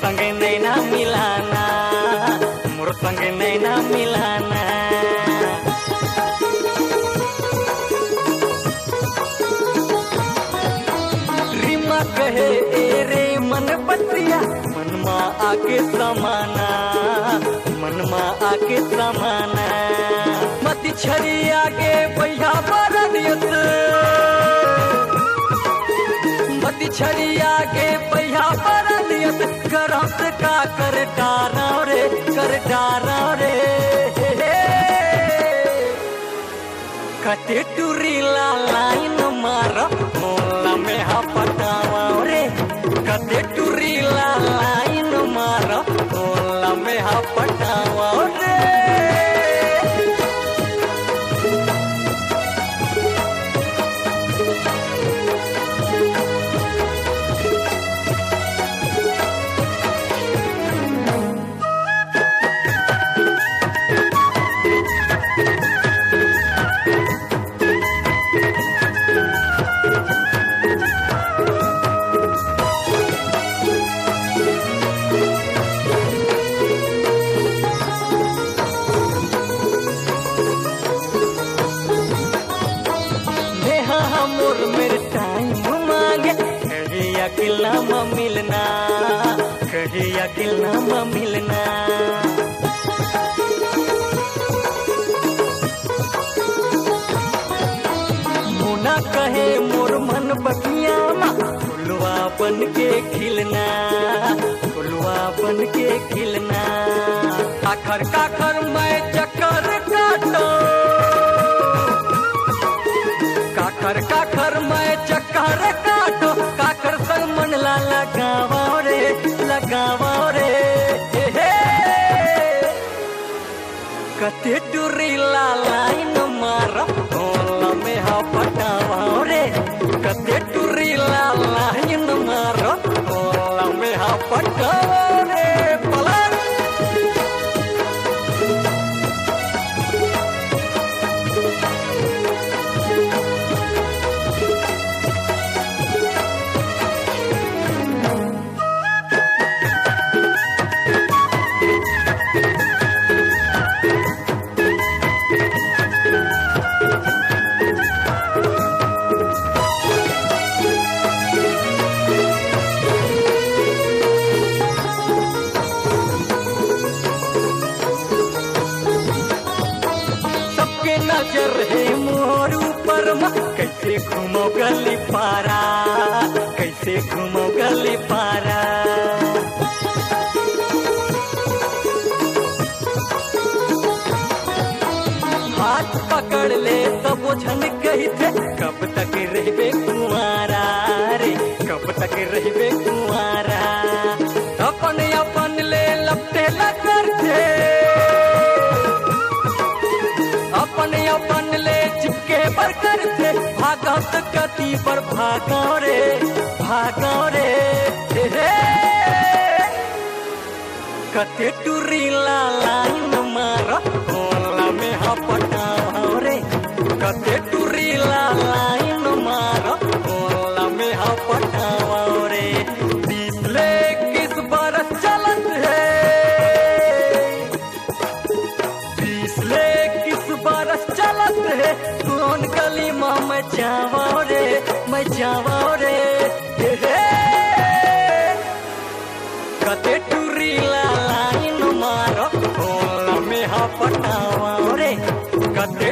संग नैना मिलाना, मोर संग नैना मिलाना। रीमा कहे ए रे मन बतिया, मनमा आके समाना, मनमा आके समाना। मती छरी आगे पहिया बरनियत, मती छरी आगे पहिया बरनियत। करत का कर डारा रे, कर डारा रे। कते टूरी ला लाइन मार, मोला में हा पटावा रे। कते टूरी ला लाइन मार, मोला में हा पटावा रे। मोर मेरे टाइम मांगे, कहे अकेला म मिलना, कहे अकेला म मिलना। मुना कहे मोर मन बगिया मा, फुलवा बन के खिलना, फुलवा बन के खिलना। काखर काखर मैं चक्कर काटो, काखर काखर मैं चक्कर काटो। काखर संग मन ला लगावा रे, लगावा रे। कते टूरी ला लाइन मार, मोला में हा पटावा रे। कते टूरी ला लाइन मार, मोला में हा पटावा रे। पलट नजर है मोर ऊपर मा, कैसे घूमो गली पारा, कैसे घूमो गली पारा। हाथ पकड़ ले तब वो झन कही थे, कब तक रहबे कुंवारा रे, कब तक रहबे कुंवारा। अपन अपन ले लपटे लगर थे, अपन अपन ले चिपके पर करते। भागत कति पर भागो रे, भागो रे। कते टूरी ला लाइन मार, मोला में हा पटावा रे। कते टूरी ला लाइन मार, मोला में हा पटावा रे। 20 बरस चलत है, 20 बरस चलत है। कौन गली माँ मैं जावा रे, मैं जावा रे। कते टूरी ला लाइन मारो, मोला में हा पटावा रे। कते